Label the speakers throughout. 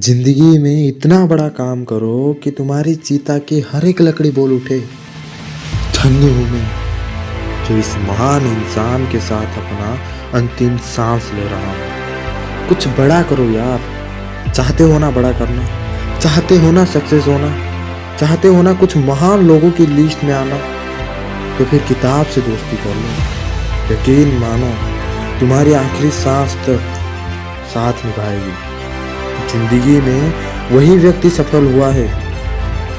Speaker 1: जिंदगी में इतना बड़ा काम करो कि तुम्हारी चिता की हर एक लकड़ी बोल उठे। धन्य हूँ मैं जो इस महान इंसान के साथ अपना अंतिम सांस ले रहा हूँ। कुछ बड़ा करो यार। चाहते हो ना बड़ा करना, चाहते हो ना सक्सेस होना, चाहते हो ना कुछ महान लोगों की लिस्ट में आना, तो फिर किताब से दोस्ती कर लो। यकीन मानो तुम्हारी आखिरी सांस तक साथ निभाएगी। जिंदगी में वही व्यक्ति सफल हुआ है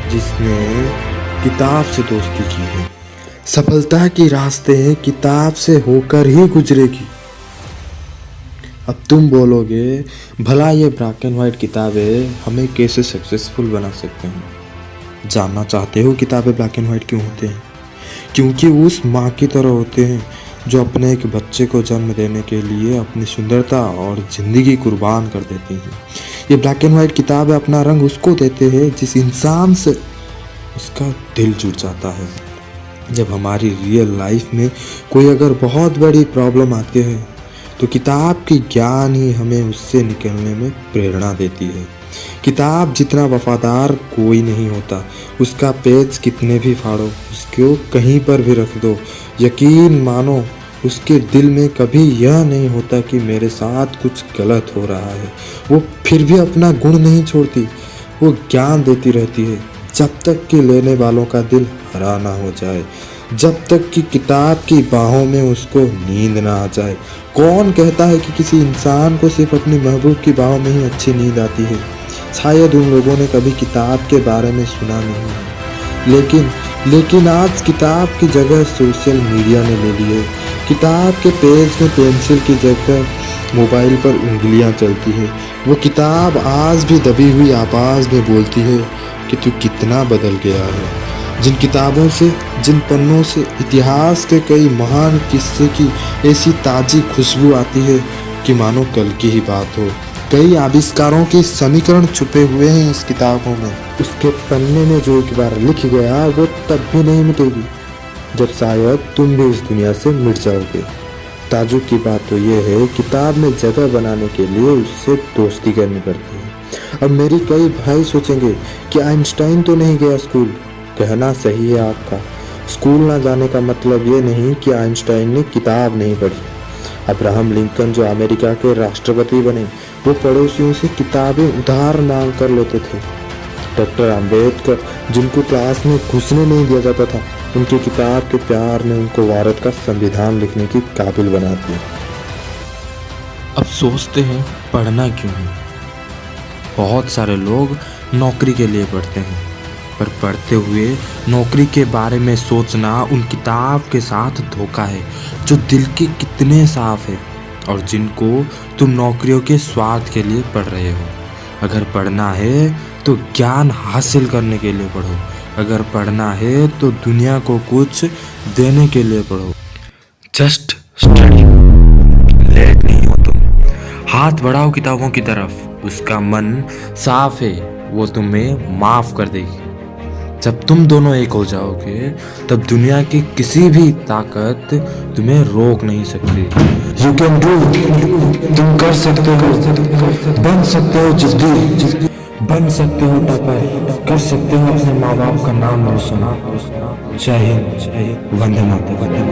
Speaker 1: जिसने किताब से दोस्ती की है। सफलता की रास्ते किताब से होकर ही गुजरेगी। अब तुम बोलोगे भला ये ब्लैक एंड वाइट किताबें हमें कैसे सक्सेसफुल बना सकते हैं। जानना चाहते हो किताबें ब्लैक एंड वाइट क्यों होते हैं? क्योंकि उस माँ की तरह होते हैं जो अपने एक बच्चे को जन्म देने के लिए अपनी सुंदरता और ज़िंदगी कुर्बान कर देती हैं। ये ब्लैक एंड वाइट किताबें अपना रंग उसको देते हैं जिस इंसान से उसका दिल जुड़ जाता है। जब हमारी रियल लाइफ में कोई अगर बहुत बड़ी प्रॉब्लम आती है तो किताब की ज्ञान ही हमें उससे निकलने में प्रेरणा देती है। किताब जितना वफादार कोई नहीं होता। उसका पेज कितने भी फाड़ो, उसको कहीं पर भी रख दो, यकीन मानो उसके दिल में कभी यह नहीं होता कि मेरे साथ कुछ गलत हो रहा है। वो फिर भी अपना गुण नहीं छोड़ती, वो ज्ञान देती रहती है जब तक कि लेने वालों का दिल हरा ना हो जाए, जब तक कि किताब की बाहों में उसको नींद ना आ जाए। कौन कहता है कि किसी इंसान को सिर्फ अपनी महबूब की बाहों में ही अच्छी नींद आती है? शायद उन लोगों ने कभी किताब के बारे में सुना नहीं है। लेकिन आज किताब की जगह सोशल मीडिया ने ले ली है। किताब के पेज में पेंसिल की जगह मोबाइल पर उंगलियां चलती है। वो किताब आज भी दबी हुई आवाज़ में बोलती है कि तू कितना बदल गया है। जिन किताबों से, जिन पन्नों से इतिहास के कई महान किस्से की ऐसी ताज़ी खुशबू आती है कि मानो कल की ही बात हो। कई आविष्कारों के समीकरण छुपे हुए हैं इस किताबों में। उसके पन्ने में जो एक बार लिख गया वो तब भी नहीं मिटेगी जब शायद तुम भी इस दुनिया से मिट जाओगे। ताजुब की बात तो ये है, किताब में जगह बनाने के लिए उससे दोस्ती करनी पड़ती है। अब मेरी कई भाई सोचेंगे कि आइंस्टाइन तो नहीं गया स्कूल। कहना सही है आपका। स्कूल ना जाने का मतलब ये नहीं कि आइंस्टाइन ने किताब नहीं पढ़ी। अब्राहम लिंकन जो अमेरिका के राष्ट्रपति बने, वो पड़ोसियों से किताबें उधार मांग कर लेते थे। डॉक्टर अम्बेडकर जिनको क्लास में घुसने नहीं दिया जाता था, उनकी किताब के प्यार ने उनको भारत का संविधान लिखने की काबिल बना दिया।
Speaker 2: अब सोचते हैं पढ़ना क्यों है। बहुत सारे लोग नौकरी के लिए पढ़ते हैं, पर पढ़ते हुए नौकरी के बारे में सोचना उन किताब के साथ धोखा है जो दिल के कितने साफ है और जिनको तुम नौकरियों के स्वार्थ के लिए पढ़ रहे हो। अगर पढ़ना है तो ज्ञान हासिल करने के लिए पढ़ो। अगर पढ़ना है तो दुनिया को कुछ देने के लिए पढ़ो। Just study. लेट नहीं हो तुम। हाथ बढ़ाओ किताबों की तरफ। उसका मन साफ है, वो तुम्हें माफ कर देगी। जब तुम दोनों एक हो जाओगे तब दुनिया की किसी भी ताकत तुम्हें रोक नहीं सकती।
Speaker 1: You can do. तुम कर सकते हो, बन सकते हो जिद्दी, बन सकते हो टॉपर, कर सकते हो अपने माँ बाप का नाम रोशन। जय हिंद, वंदे मातरम।